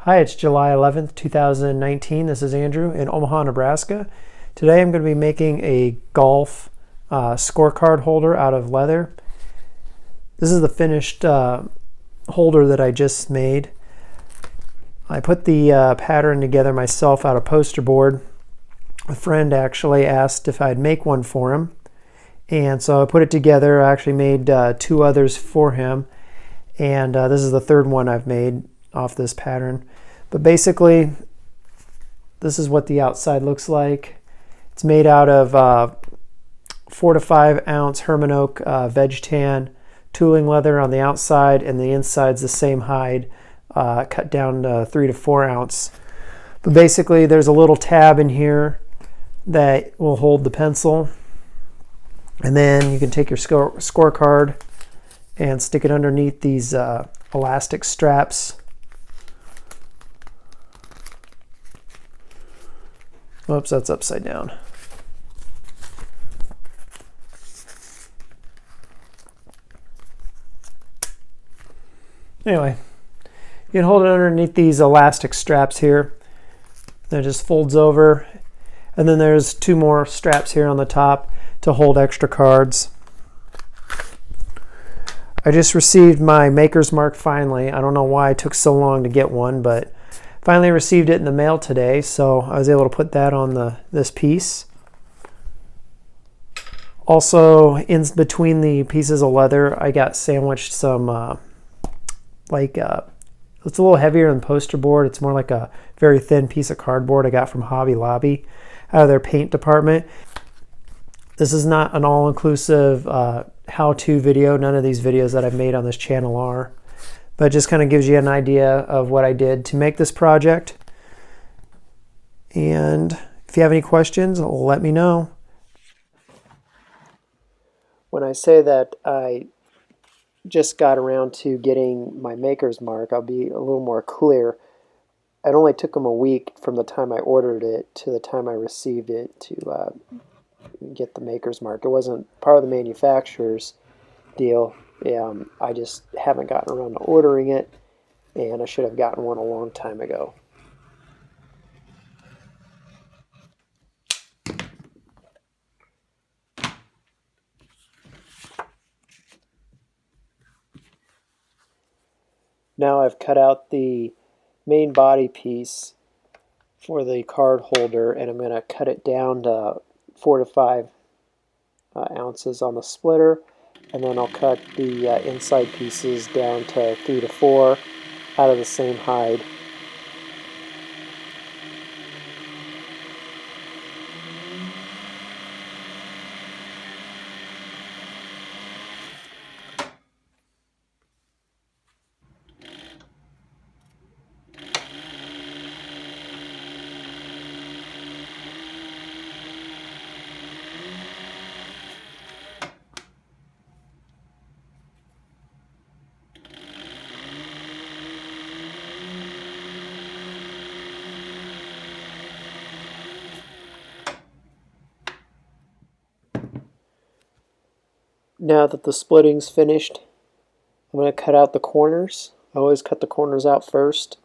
Hi, it's July 11th, 2019. This is Andrew in Omaha, Nebraska. Today I'm going to be making a golf scorecard holder out of leather. This is the finished holder that I just made. I put the pattern together myself out of poster board. A friend actually asked if I'd make one for him, and so I put it together. I actually made two others for him, and this is the third one I've made off this pattern. But basically, this is what the outside looks like. It's made out of 4 to 5 ounce Herman Oak veg tan tooling leather on the outside, and the inside's the same hide, cut down to 3 to 4 ounce. But basically, there's a little tab in here that will hold the pencil, and then you can take your scorecard and stick it underneath these elastic straps. Oops, that's upside down. Anyway, you can hold it underneath these elastic straps here. Then it just folds over. And then there's 2 more straps here on the top to hold extra cards. I just received my maker's mark finally. I don't know why it took so long to get one, but finally received it in the mail today, so I was able to put that on this piece. Also, in between the pieces of leather, I got sandwiched some, it's a little heavier than poster board. It's more like a very thin piece of cardboard I got from Hobby Lobby out of their paint department. This is not an all-inclusive how-to video. None of these videos that I've made on this channel are. But it just kind of gives you an idea of what I did to make this project. And if you have any questions, let me know. When I say that I just got around to getting my maker's mark, I'll be a little more clear. It only took them a week from the time I ordered it to the time I received it to get the maker's mark. It wasn't part of the manufacturer's deal. I just haven't gotten around to ordering it, and I should have gotten one a long time ago. Now I've cut out the main body piece for the card holder, and I'm going to cut it down to 4 to 5 ounces on the splitter. And then I'll cut the inside pieces down to 3 to 4 out of the same hide. Now that the splitting's finished, I'm going to cut out the corners. I always cut the corners out first.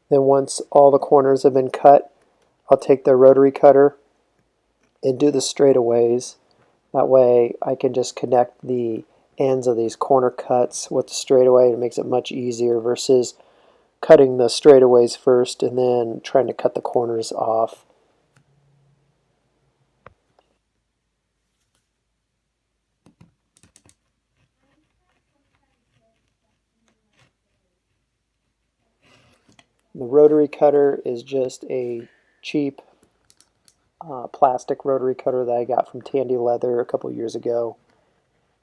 Then once all the corners have been cut, I'll take the rotary cutter and do the straightaways. That way I can just connect the ends of these corner cuts with the straightaway. It makes it much easier versus cutting the straightaways first and then trying to cut the corners off. The rotary cutter is just a cheap plastic rotary cutter that I got from Tandy Leather a couple years ago.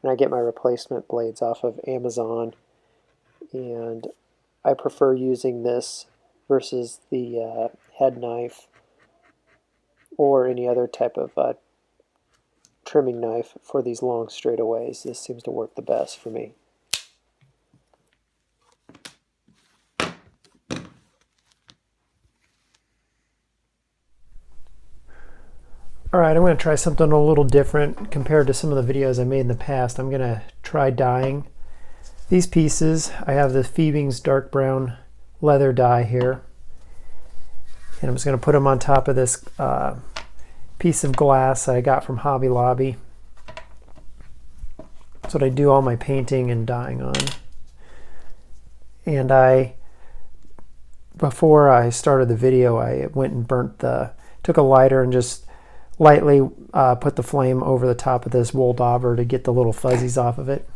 And I get my replacement blades off of Amazon. And I prefer using this versus the head knife or any other type of trimming knife for these long straightaways. This seems to work the best for me. Alright, I'm going to try something a little different compared to some of the videos I made in the past. I'm going to try dyeing these pieces. I have the Phoebing's dark brown leather die here. And I'm just going to put them on top of this piece of glass that I got from Hobby Lobby. That's what I do all my painting and dyeing on. And before I started the video, I went and took a lighter and just lightly put the flame over the top of this wool dauber to get the little fuzzies off of it.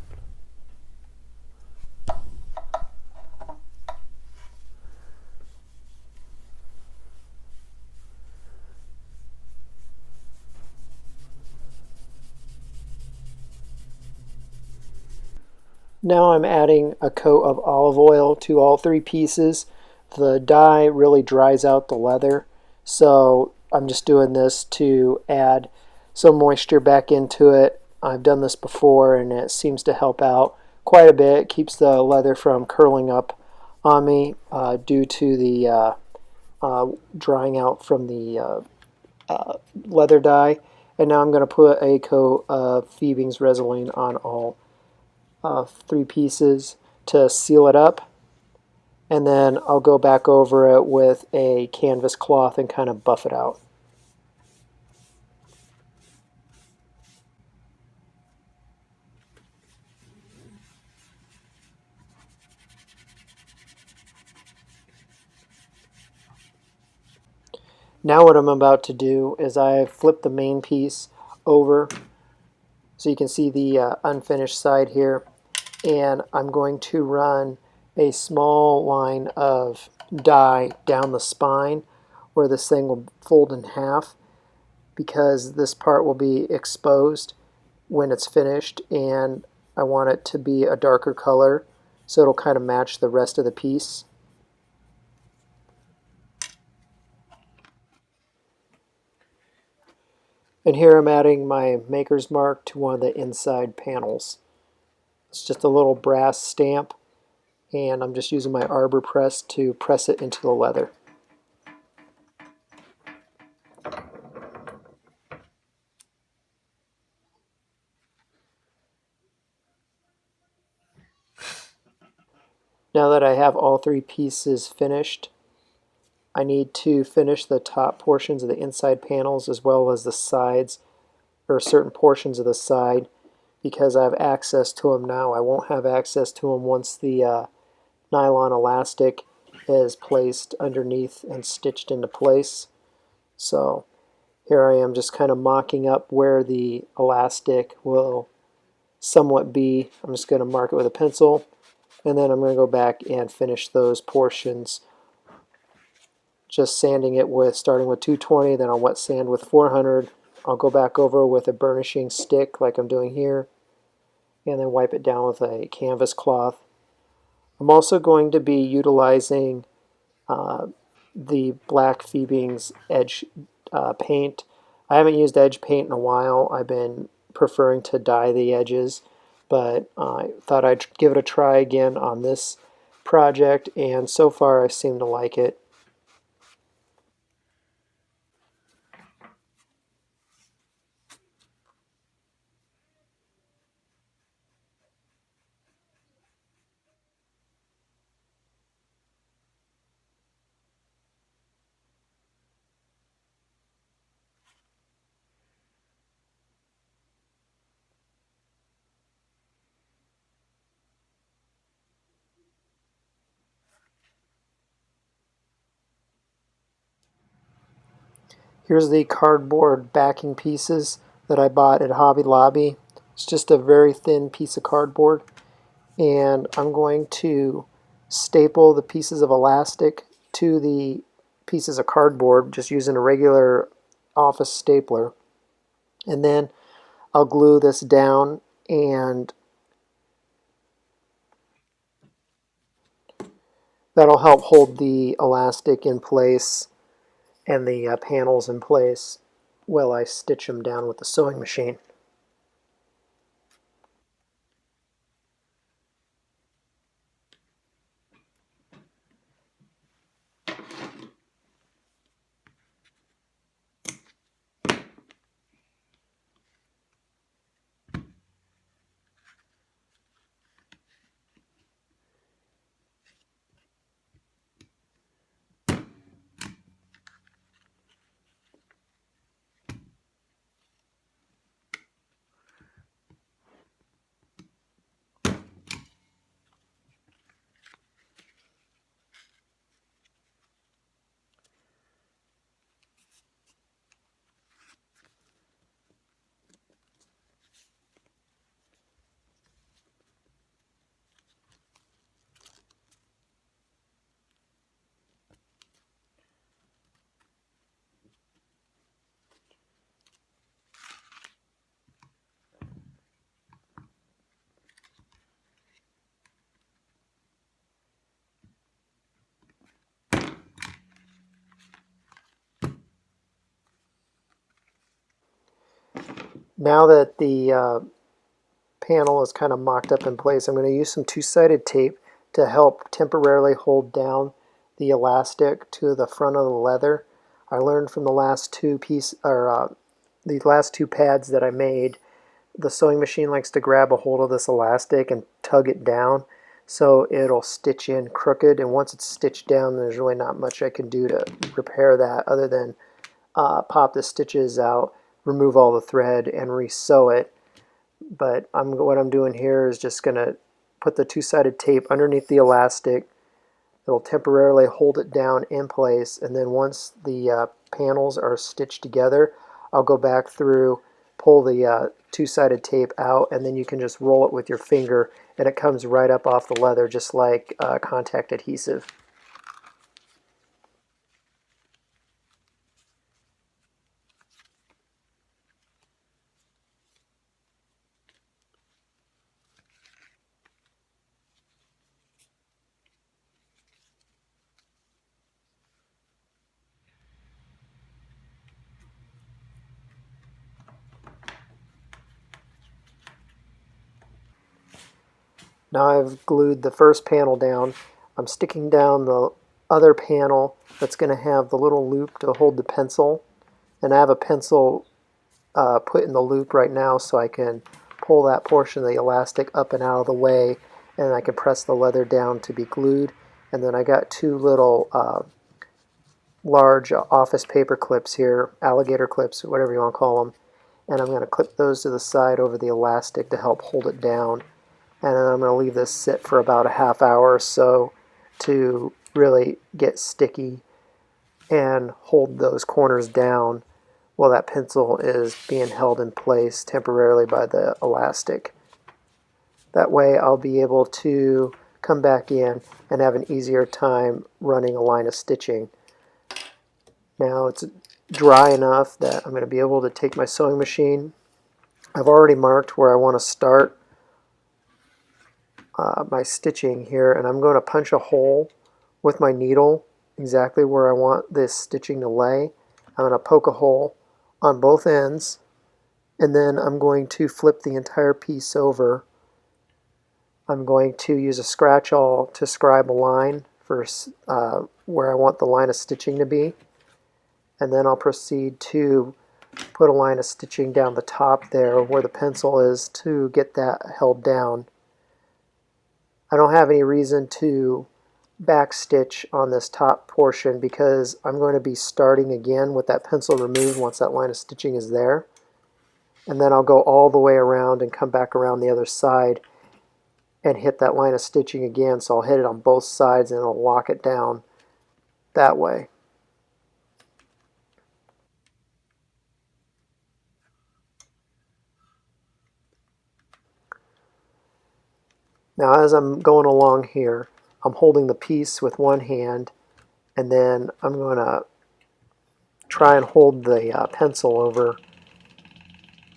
Now I'm adding a coat of olive oil to all three pieces. The dye really dries out the leather, so I'm just doing this to add some moisture back into it. I've done this before and it seems to help out quite a bit. It keeps the leather from curling up on me due to the drying out from the leather dye. And now I'm going to put a coat of Phoebing's Resolene on all three pieces to seal it up, and then I'll go back over it with a canvas cloth and kind of buff it out. Now what I'm about to do is I flip the main piece over so you can see the unfinished side here, and I'm going to run a small line of dye down the spine where this thing will fold in half, because this part will be exposed when it's finished, and I want it to be a darker color so it'll kind of match the rest of the piece. And here I'm adding my maker's mark to one of the inside panels. It's just a little brass stamp, and I'm just using my arbor press to press it into the leather. Now that I have all three pieces finished, I need to finish the top portions of the inside panels as well as the sides, or certain portions of the side, because I have access to them now. I won't have access to them once the nylon elastic is placed underneath and stitched into place. So here I am just kind of mocking up where the elastic will somewhat be. I'm just going to mark it with a pencil, and then I'm going to go back and finish those portions, just sanding it with, starting with 220, then I'll wet sand with 400. I'll go back over with a burnishing stick like I'm doing here, and then wipe it down with a canvas cloth. I'm also going to be utilizing the black Phoebing's edge paint. I haven't used edge paint in a while. I've been preferring to dye the edges, but I thought I'd give it a try again on this project, and so far I seem to like it. Here's the cardboard backing pieces that I bought at Hobby Lobby. It's just a very thin piece of cardboard, and I'm going to staple the pieces of elastic to the pieces of cardboard just using a regular office stapler, and then I'll glue this down, and that'll help hold the elastic in place and the panels in place while I stitch them down with the sewing machine. Now that the panel is kind of mocked up in place, I'm going to use some two-sided tape to help temporarily hold down the elastic to the front of the leather. I learned from the last two pads that I made, the sewing machine likes to grab a hold of this elastic and tug it down so it'll stitch in crooked, and once it's stitched down there's really not much I can do to repair that other than pop the stitches out, remove all the thread, and re-sew it. But what I'm doing here is just going to put the two-sided tape underneath the elastic. It'll temporarily hold it down in place, and then once the panels are stitched together, I'll go back through, pull the two-sided tape out, and then you can just roll it with your finger and it comes right up off the leather just like contact adhesive. Now I've glued the first panel down. I'm sticking down the other panel that's going to have the little loop to hold the pencil. And I have a pencil put in the loop right now so I can pull that portion of the elastic up and out of the way, and I can press the leather down to be glued. And then I got two little large office paper clips here, alligator clips, whatever you want to call them. And I'm going to clip those to the side over the elastic to help hold it down. And then I'm going to leave this sit for about a half hour or so to really get sticky and hold those corners down while that pencil is being held in place temporarily by the elastic. That way I'll be able to come back in and have an easier time running a line of stitching. Now it's dry enough that I'm going to be able to take my sewing machine. I've already marked where I want to start my stitching here, and I'm going to punch a hole with my needle exactly where I want this stitching to lay. I'm going to poke a hole on both ends, and then I'm going to flip the entire piece over. I'm going to use a scratch awl to scribe a line for where I want the line of stitching to be, and then I'll proceed to put a line of stitching down the top there where the pencil is to get that held down. I don't have any reason to backstitch on this top portion because I'm going to be starting again with that pencil removed once that line of stitching is there. And then I'll go all the way around and come back around the other side and hit that line of stitching again. So I'll hit it on both sides and it'll lock it down that way. Now as I'm going along here, I'm holding the piece with one hand, and then I'm going to try and hold the pencil over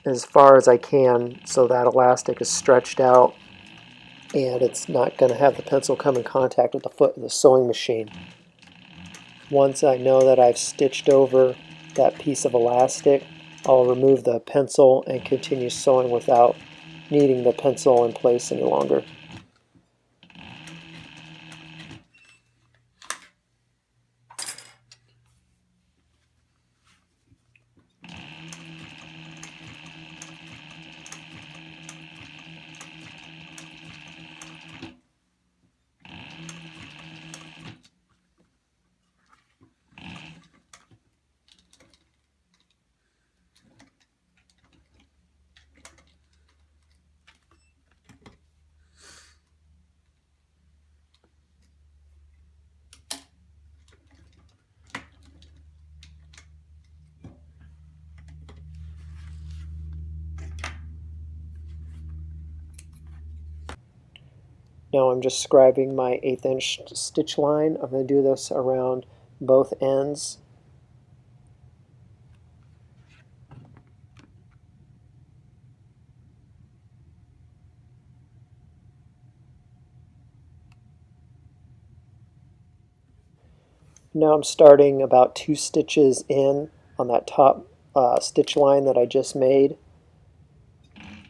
as far as I can so that elastic is stretched out and it's not going to have the pencil come in contact with the foot of the sewing machine. Once I know that I've stitched over that piece of elastic, I'll remove the pencil and continue sewing without needing the pencil in place any longer. Now I'm just scribing my 1/8 inch stitch line. I'm going to do this around both ends. Now I'm starting about 2 stitches in on that top stitch line that I just made.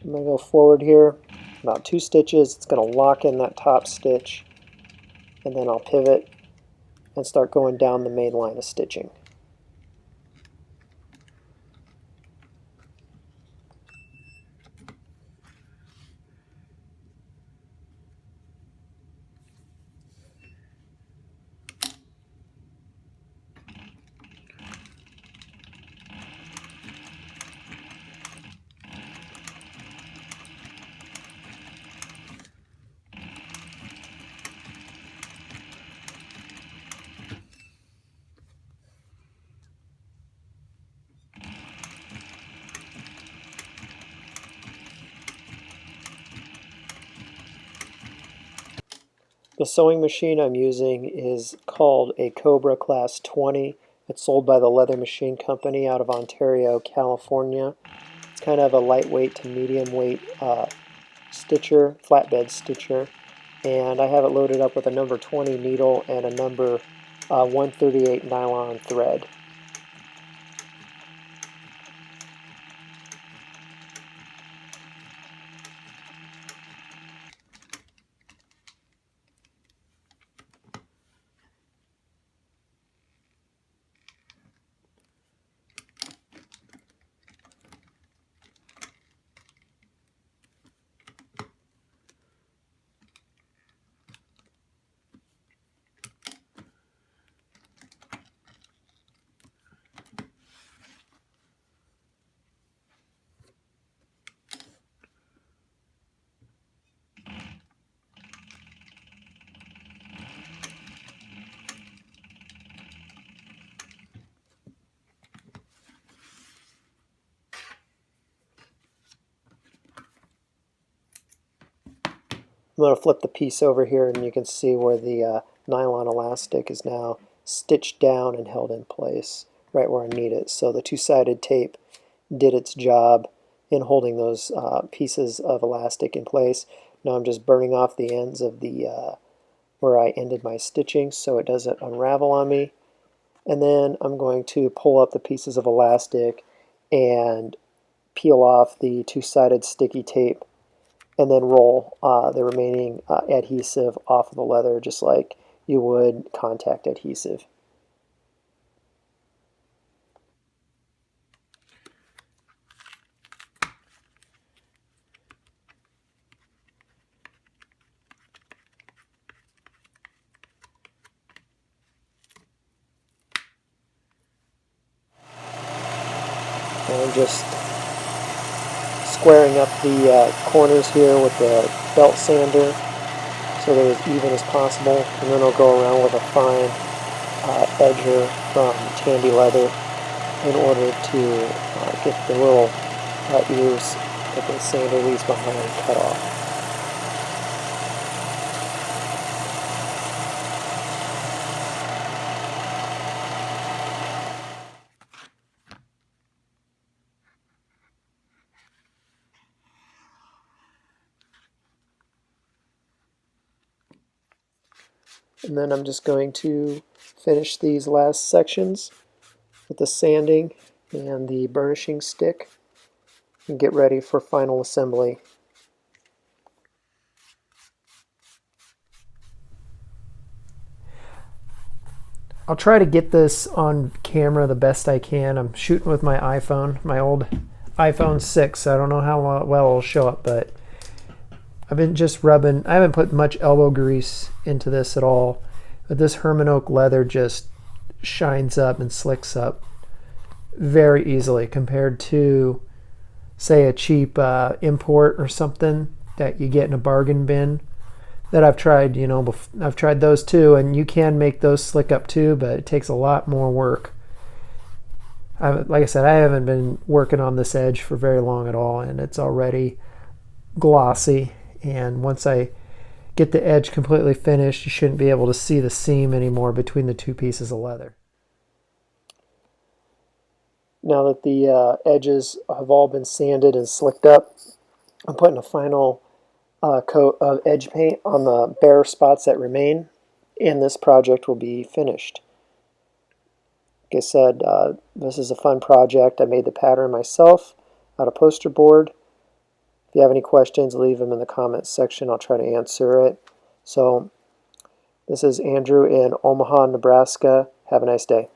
I'm going to go forward here about 2 stitches. It's going to lock in that top stitch, and then I'll pivot and start going down the main line of stitching. The sewing machine I'm using is called a Cobra Class 20. It's sold by the Leather Machine Company out of Ontario, California. It's kind of a lightweight to medium weight stitcher, flatbed stitcher, and I have it loaded up with a number 20 needle and a number 138 nylon thread. I'm going to flip the piece over here and you can see where the nylon elastic is now stitched down and held in place right where I need it. So the two-sided tape did its job in holding those pieces of elastic in place. Now I'm just burning off the ends of the where I ended my stitching so it doesn't unravel on me. And then I'm going to pull up the pieces of elastic and peel off the two-sided sticky tape and then roll the remaining adhesive off of the leather just like you would contact adhesive. And I'm just squaring up the corners here with the belt sander so they're as even as possible, and then I'll go around with a fine edger from Tandy Leather in order to get the little ears that the sander leaves behind cut off. And then I'm just going to finish these last sections with the sanding and the burnishing stick and get ready for final assembly. I'll try to get this on camera the best I can. I'm shooting with my iPhone, my old iPhone 6. I don't know how well it'll show up, but I've been just rubbing. I haven't put much elbow grease into this at all, but this Herman Oak leather just shines up and slicks up very easily compared to, say, a cheap import or something that you get in a bargain bin that I've tried. You know, I've tried those too, and you can make those slick up too, but it takes a lot more work. Like I said, I haven't been working on this edge for very long at all, and it's already glossy. And once I get the edge completely finished, you shouldn't be able to see the seam anymore between the two pieces of leather. Now that the edges have all been sanded and slicked up, I'm putting a final coat of edge paint on the bare spots that remain, and this project will be finished. Like I said, this is a fun project. I made the pattern myself out of poster board. If you have any questions, leave them in the comments section. I'll try to answer it. So this is Andrew in Omaha, Nebraska. Have a nice day.